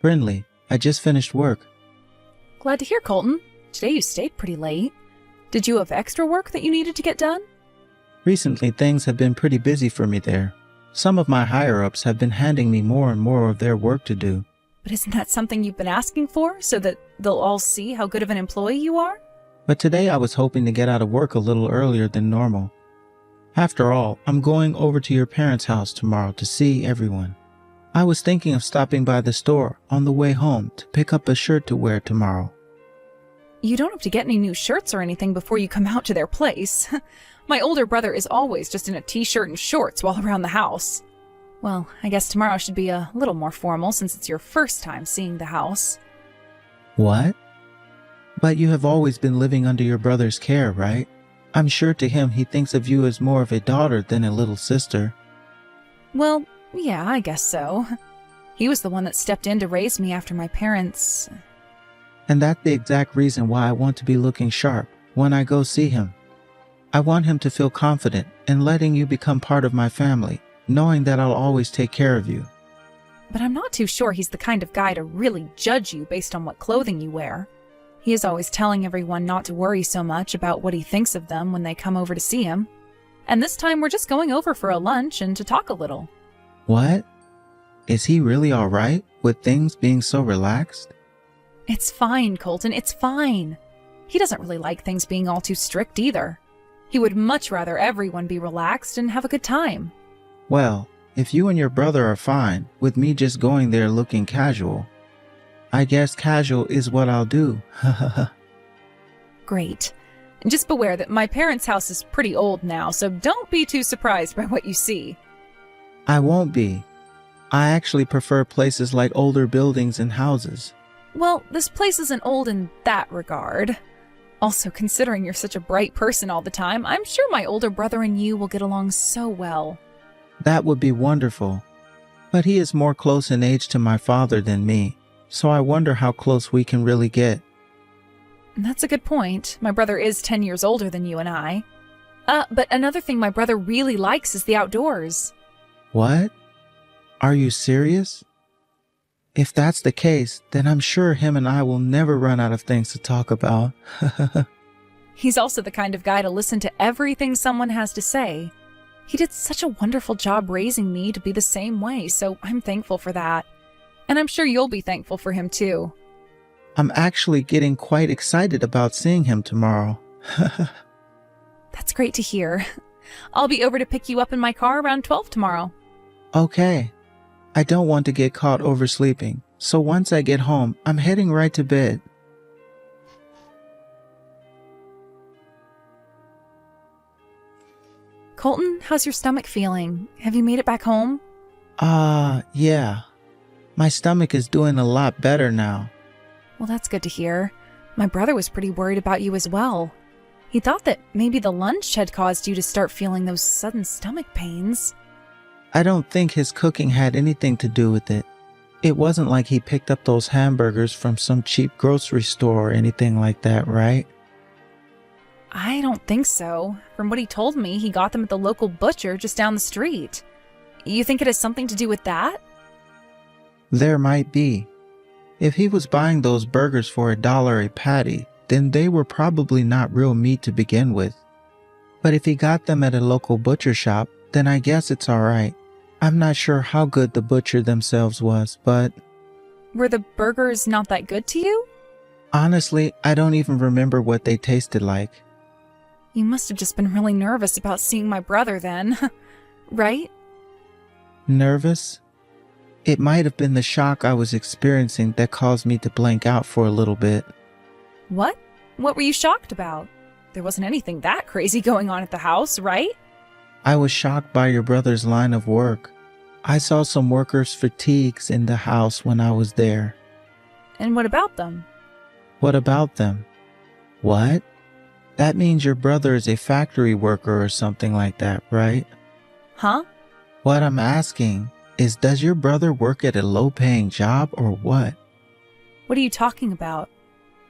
Brindley, I just finished work. Glad to hear, Colton. Today you stayed pretty late. Did you have extra work that you needed to get done? Recently, things have been pretty busy for me there. Some of my higher-ups have been handing me more and more of their work to do. But isn't that something you've been asking for, so that they'll all see how good of an employee you are? But today I was hoping to get out of work a little earlier than normal. After all, I'm going over to your parents' house tomorrow to see everyone. I was thinking of stopping by the store on the way home to pick up a shirt to wear tomorrow. You don't have to get any new shirts or anything before you come out to their place. My older brother is always just in a t-shirt and shorts while around the house. Well, I guess tomorrow should be a little more formal since it's your first time seeing the house. What? But you have always been living under your brother's care, right? I'm sure to him he thinks of you as more of a daughter than a little sister. Well, yeah, I guess so. He was the one that stepped in to raise me after my parents... And that's the exact reason why I want to be looking sharp when I go see him. I want him to feel confident in letting you become part of my family, knowing that I'll always take care of you. But I'm not too sure he's the kind of guy to really judge you based on what clothing you wear. He is always telling everyone not to worry so much about what he thinks of them when they come over to see him. And this time we're just going over for a lunch and to talk a little. What? Is he really all right with things being so relaxed? It's fine, Colton, it's fine. He doesn't really like things being all too strict either. He would much rather everyone be relaxed and have a good time. Well, if you and your brother are fine with me just going there looking casual, I guess casual is what I'll do. Great. Just beware that my parents' house is pretty old now, so don't be too surprised by what you see. I won't be. I actually prefer places like older buildings and houses. Well, this place isn't old in that regard. Also, considering you're such a bright person all the time, I'm sure my older brother and you will get along so well. That would be wonderful. But he is more close in age to my father than me, so I wonder how close we can really get. That's a good point. My brother is 10 years older than you and I. But another thing my brother really likes is the outdoors. What? Are you serious? If that's the case, then I'm sure him and I will never run out of things to talk about. He's also the kind of guy to listen to everything someone has to say. He did such a wonderful job raising me to be the same way, so I'm thankful for that. And I'm sure you'll be thankful for him too. I'm actually getting quite excited about seeing him tomorrow. That's great to hear. I'll be over to pick you up in my car around 12 tomorrow. Okay. I don't want to get caught oversleeping, so once I get home, I'm heading right to bed. Colton, how's your stomach feeling? Have you made it back home? Yeah. My stomach is doing a lot better now. Well, that's good to hear. My brother was pretty worried about you as well. He thought that maybe the lunch had caused you to start feeling those sudden stomach pains. I don't think his cooking had anything to do with it. It wasn't like he picked up those hamburgers from some cheap grocery store or anything like that, right? I don't think so. From what he told me, he got them at the local butcher just down the street. You think it has something to do with that? There might be. If he was buying those burgers for $1 a patty, then they were probably not real meat to begin with. But if he got them at a local butcher shop, then I guess it's alright. I'm not sure how good the butcher themselves was, but... Were the burgers not that good to you? Honestly, I don't even remember what they tasted like. You must have just been really nervous about seeing my brother then, right? Nervous? It might have been the shock I was experiencing that caused me to blank out for a little bit. What? What were you shocked about? There wasn't anything that crazy going on at the house, right? I was shocked by your brother's line of work. I saw some workers' fatigues in the house when I was there. And what about them? What about them? What? That means your brother is a factory worker or something like that, right? Huh? What I'm asking is, does your brother work at a low-paying job or what? What are you talking about?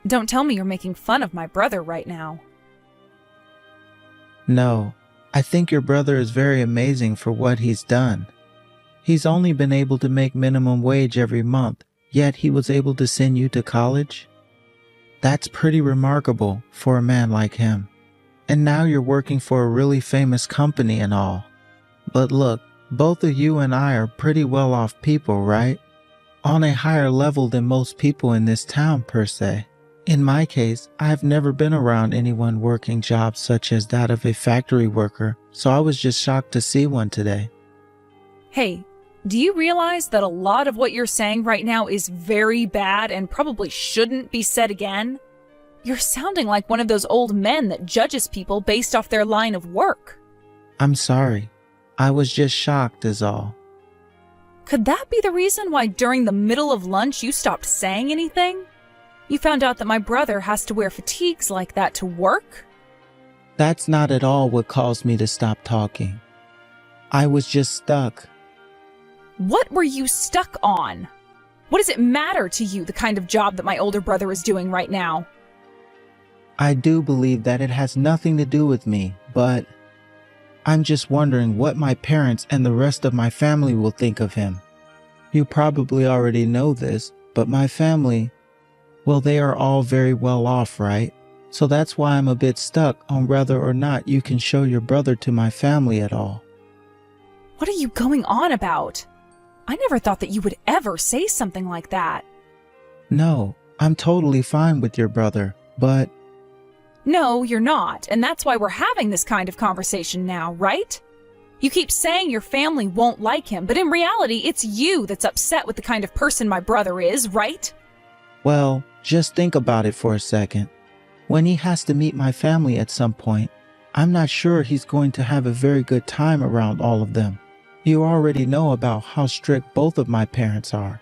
Don't tell me you're making fun of my brother right now. No, I think your brother is very amazing for what he's done. He's only been able to make minimum wage every month, yet he was able to send you to college? That's pretty remarkable for a man like him. And now you're working for a really famous company and all. But look, both of you and I are pretty well off people, right? On a higher level than most people in this town per se. In my case, I've never been around anyone working jobs such as that of a factory worker, so I was just shocked to see one today. Hey, do you realize that a lot of what you're saying right now is very bad and probably shouldn't be said again? You're sounding like one of those old men that judges people based off their line of work. I'm sorry. I was just shocked is all. Could that be the reason why during the middle of lunch you stopped saying anything? You found out that my brother has to wear fatigues like that to work? That's not at all what caused me to stop talking. I was just stuck. What were you stuck on? What does it matter to you, the kind of job that my older brother is doing right now? I do believe that it has nothing to do with me, but I'm just wondering what my parents and the rest of my family will think of him. You probably already know this, but my family, well, they are all very well off, right? So that's why I'm a bit stuck on whether or not you can show your brother to my family at all. What are you going on about? I never thought that you would ever say something like that. No, I'm totally fine with your brother, but... No, you're not, and that's why we're having this kind of conversation now, right? You keep saying your family won't like him, but in reality, it's you that's upset with the kind of person my brother is, right? Well, just think about it for a second. When he has to meet my family at some point, I'm not sure he's going to have a very good time around all of them. You already know about how strict both of my parents are,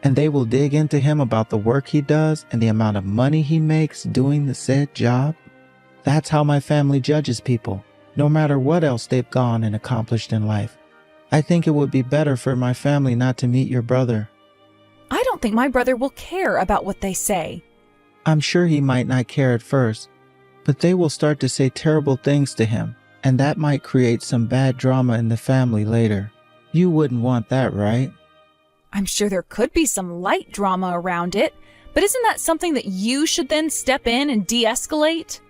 and they will dig into him about the work he does and the amount of money he makes doing the said job. That's how my family judges people, no matter what else they've gone and accomplished in life. I think it would be better for my family not to meet your brother. I don't think my brother will care about what they say. I'm sure he might not care at first, but they will start to say terrible things to him, and that might create some bad drama in the family later. You wouldn't want that, right? I'm sure there could be some light drama around it, but isn't that something that you should then step in and de-escalate?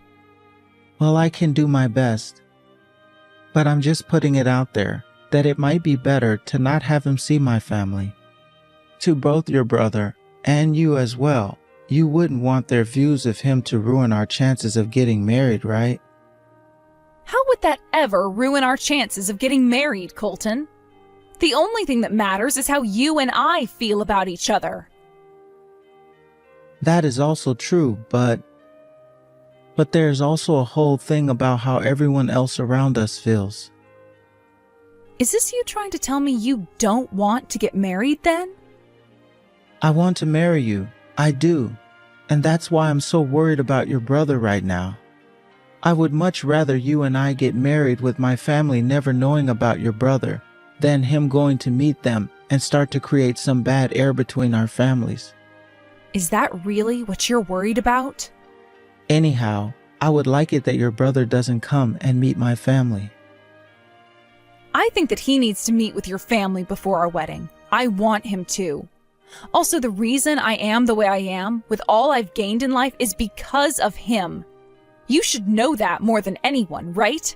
Well, I can do my best, but I'm just putting it out there that it might be better to not have him see my family. To both your brother and you as well, you wouldn't want their views of him to ruin our chances of getting married, right? How would that ever ruin our chances of getting married, Colton? The only thing that matters is how you and I feel about each other. That is also true, but there's also a whole thing about how everyone else around us feels. Is this you trying to tell me you don't want to get married then? I want to marry you. I do. And that's why I'm so worried about your brother right now. I would much rather you and I get married with my family never knowing about your brother than him going to meet them and start to create some bad air between our families. Is that really what you're worried about? Anyhow, I would like it that your brother doesn't come and meet my family. I think that he needs to meet with your family before our wedding. I want him to. Also, the reason I am the way I am, with all I've gained in life, is because of him. You should know that more than anyone, right?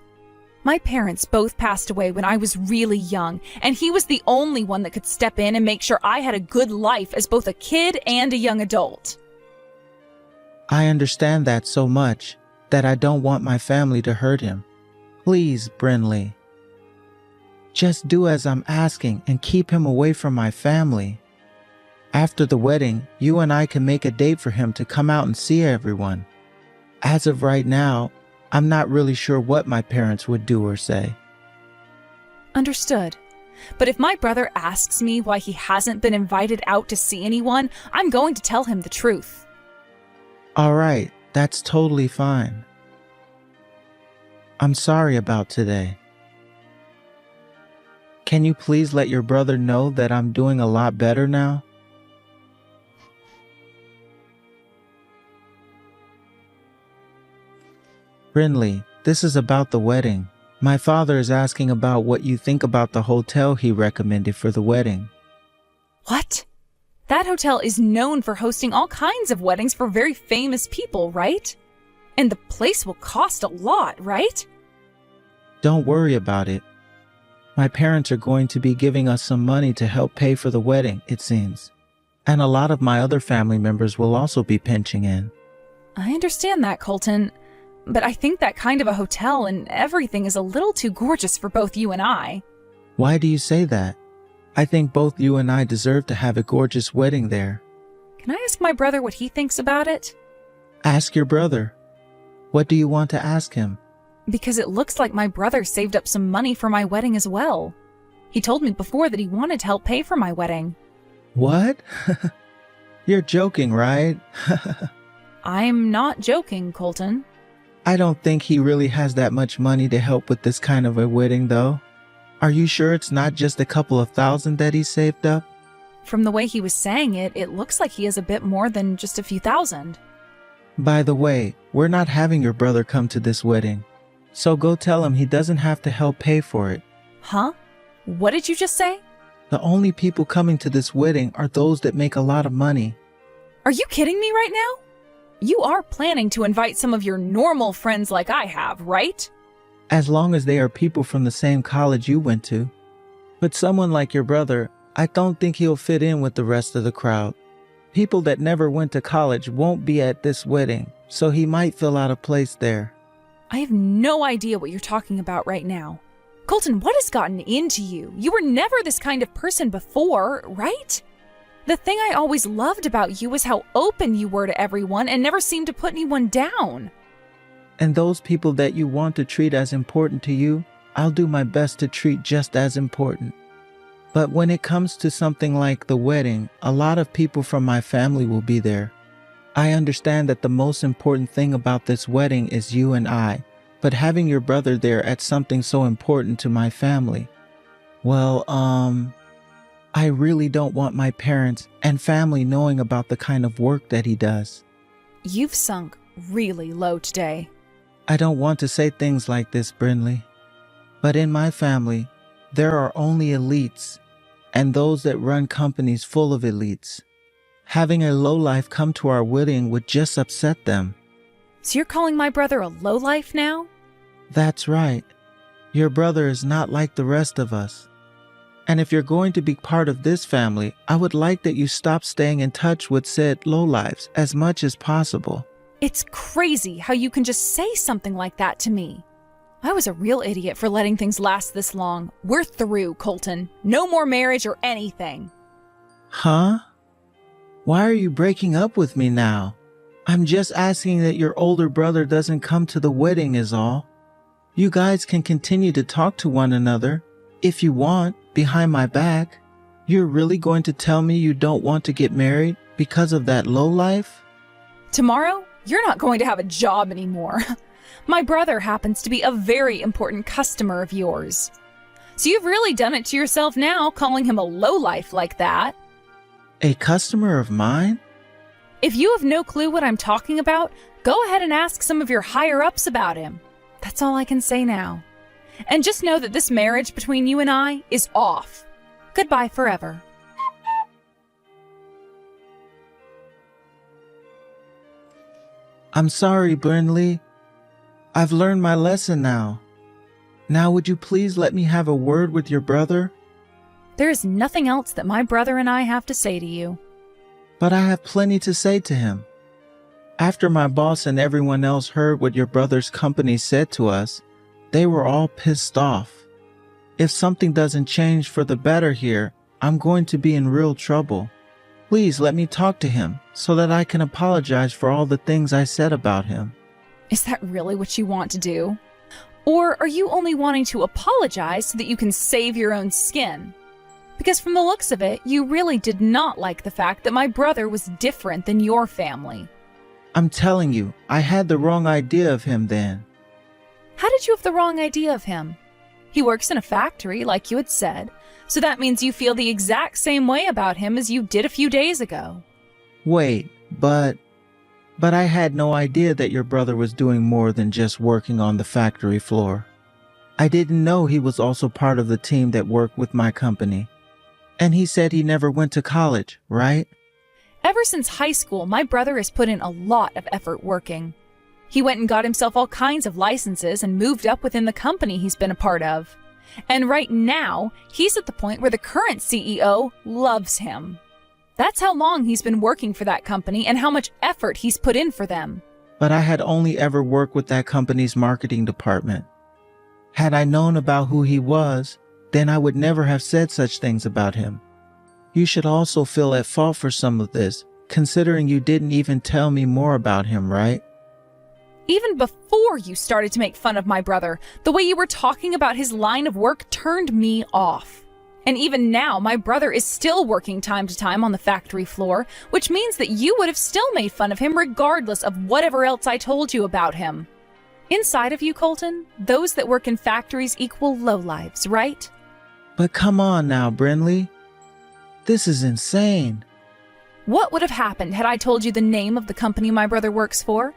My parents both passed away when I was really young, and he was the only one that could step in and make sure I had a good life as both a kid and a young adult. I understand that so much that I don't want my family to hurt him. Please, Brinley. Just do as I'm asking and keep him away from my family. After the wedding, you and I can make a date for him to come out and see everyone. As of right now, I'm not really sure what my parents would do or say. Understood. But if my brother asks me why he hasn't been invited out to see anyone, I'm going to tell him the truth. All right, that's totally fine. I'm sorry about today. Can you please let your brother know that I'm doing a lot better now? Brinley, this is about the wedding. My father is asking about what you think about the hotel he recommended for the wedding. What? That hotel is known for hosting all kinds of weddings for very famous people, right? And the place will cost a lot, right? Don't worry about it. My parents are going to be giving us some money to help pay for the wedding, it seems. And a lot of my other family members will also be pinching in. I understand that, Colton, but I think that kind of a hotel and everything is a little too gorgeous for both you and I. Why do you say that? I think both you and I deserve to have a gorgeous wedding there. Can I ask my brother what he thinks about it? Ask your brother. What do you want to ask him? Because it looks like my brother saved up some money for my wedding as well. He told me before that he wanted to help pay for my wedding. What? You're joking, right? I'm not joking, Colton. I don't think he really has that much money to help with this kind of a wedding, though. Are you sure it's not just a couple of thousand that he saved up? From the way he was saying it, it looks like he has a bit more than just a few thousand. By the way, we're not having your brother come to this wedding. So go tell him he doesn't have to help pay for it. Huh? What did you just say? The only people coming to this wedding are those that make a lot of money. Are you kidding me right now? You are planning to invite some of your normal friends like I have, right? As long as they are people from the same college you went to. But someone like your brother, I don't think he'll fit in with the rest of the crowd. People that never went to college won't be at this wedding, so he might feel out of place there. I have no idea what you're talking about right now. Colton, what has gotten into you? You were never this kind of person before, right? The thing I always loved about you was how open you were to everyone and never seemed to put anyone down. And those people that you want to treat as important to you, I'll do my best to treat just as important. But when it comes to something like the wedding, a lot of people from my family will be there. I understand that the most important thing about this wedding is you and I, but having your brother there at something so important to my family, well, I really don't want my parents and family knowing about the kind of work that he does. You've sunk really low today. I don't want to say things like this, Brinley, but in my family, there are only elites and those that run companies full of elites. Having a lowlife come to our wedding would just upset them. So you're calling my brother a lowlife now? That's right. Your brother is not like the rest of us. And if you're going to be part of this family, I would like that you stop staying in touch with said lowlives as much as possible. It's crazy how you can just say something like that to me. I was a real idiot for letting things last this long. We're through, Colton. No more marriage or anything. Huh? Why are you breaking up with me now? I'm just asking that your older brother doesn't come to the wedding is all. You guys can continue to talk to one another, if you want, behind my back. You're really going to tell me you don't want to get married because of that lowlife? Tomorrow, you're not going to have a job anymore. My brother happens to be a very important customer of yours. So you've really done it to yourself now, calling him a lowlife like that. A customer of mine? If you have no clue what I'm talking about, go ahead and ask some of your higher-ups about him. That's all I can say now. And just know that this marriage between you and I is off. Goodbye forever. I'm sorry, Brinley. I've learned my lesson now. Now would you please let me have a word with your brother? There is nothing else that my brother and I have to say to you. But I have plenty to say to him. After my boss and everyone else heard what your brother's company said to us, they were all pissed off. If something doesn't change for the better here, I'm going to be in real trouble. Please let me talk to him so that I can apologize for all the things I said about him. Is that really what you want to do? Or are you only wanting to apologize so that you can save your own skin? Because from the looks of it, you really did not like the fact that my brother was different than your family. I'm telling you, I had the wrong idea of him then. How did you have the wrong idea of him? He works in a factory, like you had said, so that means you feel the exact same way about him as you did a few days ago. Wait, but I had no idea that your brother was doing more than just working on the factory floor. I didn't know he was also part of the team that worked with my company. And he said he never went to college, right? Ever since high school, my brother has put in a lot of effort working. He went and got himself all kinds of licenses and moved up within the company he's been a part of. And right now, he's at the point where the current CEO loves him. That's how long he's been working for that company and how much effort he's put in for them. But I had only ever worked with that company's marketing department. Had I known about who he was, then I would never have said such things about him. You should also feel at fault for some of this, considering you didn't even tell me more about him, right? Even before you started to make fun of my brother, the way you were talking about his line of work turned me off. And even now, my brother is still working time to time on the factory floor, which means that you would have still made fun of him regardless of whatever else I told you about him. Inside of you, Colton, those that work in factories equal lowlives, right? But come on now, Brinley. This is insane. What would have happened had I told you the name of the company my brother works for?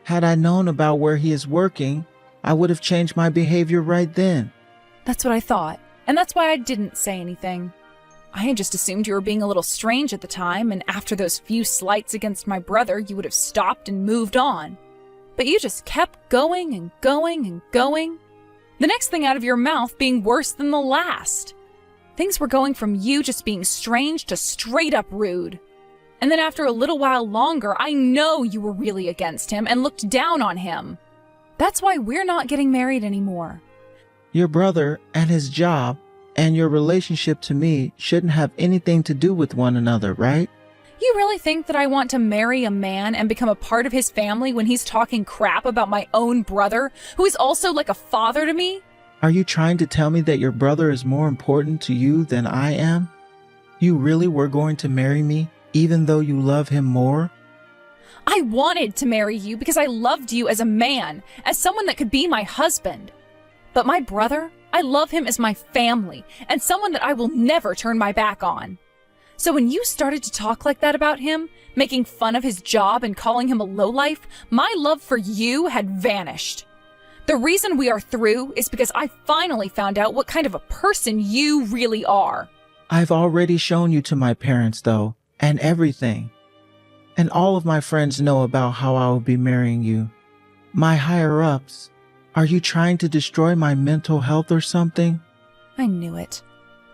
Had I known about where he is working, I would have changed my behavior right then. That's what I thought, and that's why I didn't say anything. I had just assumed you were being a little strange at the time, and after those few slights against my brother, you would have stopped and moved on. But you just kept going and going and going. The next thing out of your mouth being worse than the last. Things were going from you just being strange to straight up rude. And then after a little while longer, I know you were really against him and looked down on him. That's why we're not getting married anymore. Your brother and his job and your relationship to me shouldn't have anything to do with one another, right? You really think that I want to marry a man and become a part of his family when he's talking crap about my own brother, who is also like a father to me? Are you trying to tell me that your brother is more important to you than I am? You really were going to marry me, even though you love him more? I wanted to marry you because I loved you as a man, as someone that could be my husband. But my brother, I love him as my family, and someone that I will never turn my back on. So when you started to talk like that about him, making fun of his job and calling him a lowlife, my love for you had vanished. The reason we are through is because I finally found out what kind of a person you really are. I've already shown you to my parents, though, and everything. And all of my friends know about how I will be marrying you. My higher-ups. Are you trying to destroy my mental health or something? I knew it.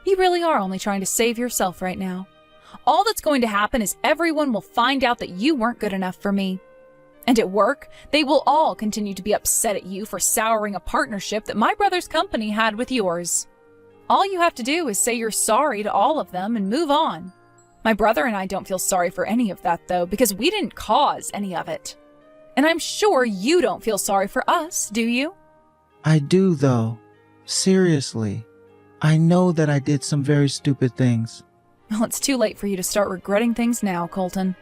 You really are only trying to save yourself right now. All that's going to happen is everyone will find out that you weren't good enough for me. And at work, they will all continue to be upset at you for souring a partnership that my brother's company had with yours. All you have to do is say you're sorry to all of them and move on. My brother and I don't feel sorry for any of that, though, because we didn't cause any of it. And I'm sure you don't feel sorry for us, do you? I do, though. Seriously. I know that I did some very stupid things. Well, it's too late for you to start regretting things now, Colton.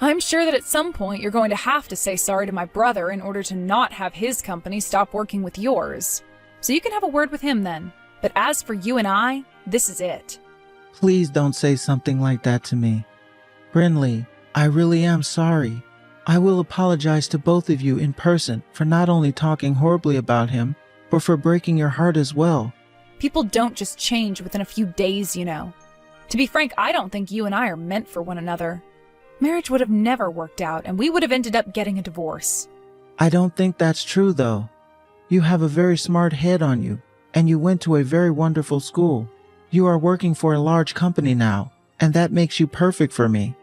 I'm sure that at some point you're going to have to say sorry to my brother in order to not have his company stop working with yours. So you can have a word with him then. But as for you and I, this is it. Please don't say something like that to me. Brinley, I really am sorry. I will apologize to both of you in person for not only talking horribly about him, but for breaking your heart as well. People don't just change within a few days, you know. To be frank, I don't think you and I are meant for one another. Marriage would have never worked out, and we would have ended up getting a divorce. I don't think that's true, though. You have a very smart head on you, and you went to a very wonderful school. You are working for a large company now, and that makes you perfect for me.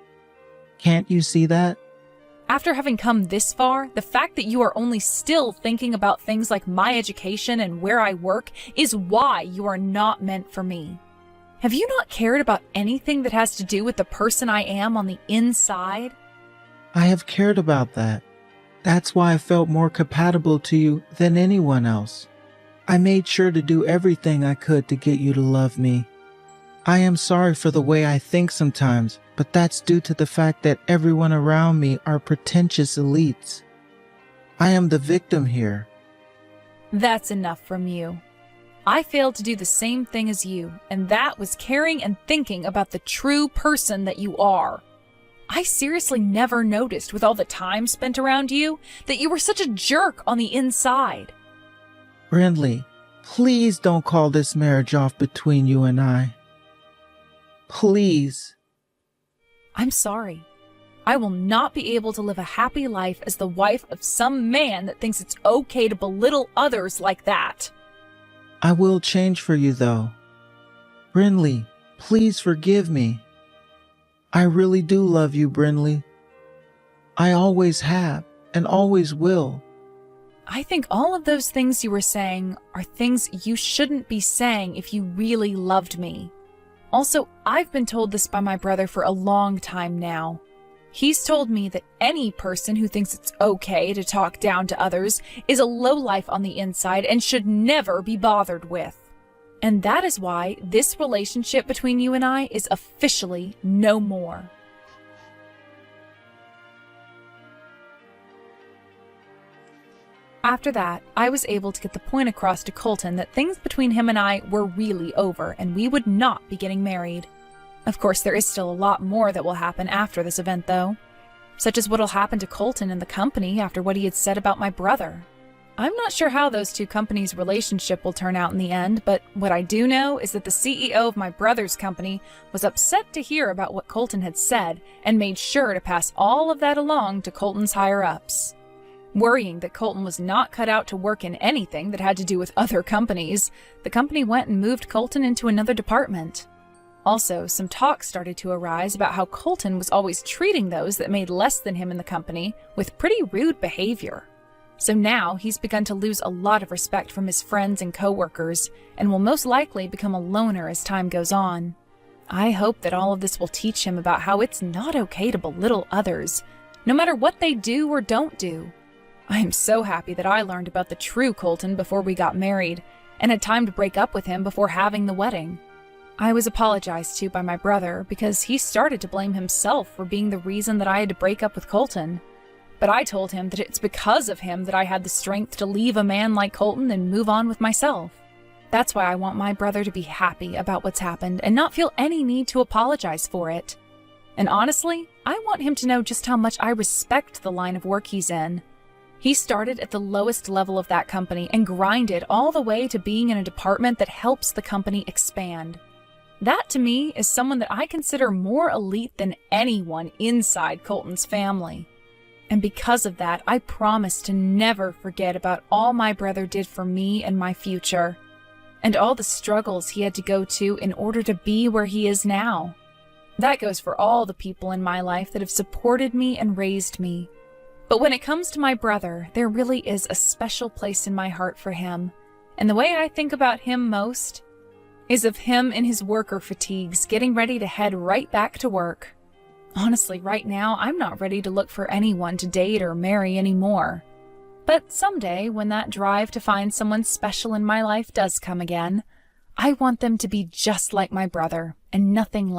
Can't you see that? After having come this far, the fact that you are only still thinking about things like my education and where I work is why you are not meant for me. Have you not cared about anything that has to do with the person I am on the inside? I have cared about that. That's why I felt more compatible to you than anyone else. I made sure to do everything I could to get you to love me. I am sorry for the way I think sometimes, but that's due to the fact that everyone around me are pretentious elites. I am the victim here. That's enough from you. I failed to do the same thing as you, and that was caring and thinking about the true person that you are. I seriously never noticed, with all the time spent around you, that you were such a jerk on the inside. Brinley, please don't call this marriage off between you and I. Please. I'm sorry. I will not be able to live a happy life as the wife of some man that thinks it's okay to belittle others like that. I will change for you, though. Brinley, please forgive me. I really do love you, Brinley. I always have and always will. I think all of those things you were saying are things you shouldn't be saying if you really loved me. Also, I've been told this by my brother for a long time now. He's told me that any person who thinks it's okay to talk down to others is a lowlife on the inside and should never be bothered with. And that is why this relationship between you and I is officially no more. After that, I was able to get the point across to Colton that things between him and I were really over and we would not be getting married. Of course, there is still a lot more that will happen after this event, though, such as what'll happen to Colton and the company after what he had said about my brother. I'm not sure how those two companies' relationship will turn out in the end, but what I do know is that the CEO of my brother's company was upset to hear about what Colton had said and made sure to pass all of that along to Colton's higher-ups. Worrying that Colton was not cut out to work in anything that had to do with other companies, the company went and moved Colton into another department. Also, some talk started to arise about how Colton was always treating those that made less than him in the company with pretty rude behavior. So now he's begun to lose a lot of respect from his friends and coworkers, and will most likely become a loner as time goes on. I hope that all of this will teach him about how it's not okay to belittle others, no matter what they do or don't do. I am so happy that I learned about the true Colton before we got married, and had time to break up with him before having the wedding. I was apologized to by my brother because he started to blame himself for being the reason that I had to break up with Colton. But I told him that it's because of him that I had the strength to leave a man like Colton and move on with myself. That's why I want my brother to be happy about what's happened and not feel any need to apologize for it. And honestly, I want him to know just how much I respect the line of work he's in. He started at the lowest level of that company and grinded all the way to being in a department that helps the company expand. That, to me, is someone that I consider more elite than anyone inside Colton's family. And because of that, I promise to never forget about all my brother did for me and my future, and all the struggles he had to go to in order to be where he is now. That goes for all the people in my life that have supported me and raised me. But when it comes to my brother, there really is a special place in my heart for him. And the way I think about him most is of him in his worker fatigues, getting ready to head right back to work. Honestly, right now, I'm not ready to look for anyone to date or marry anymore. But someday, when that drive to find someone special in my life does come again, I want them to be just like my brother, and nothing less.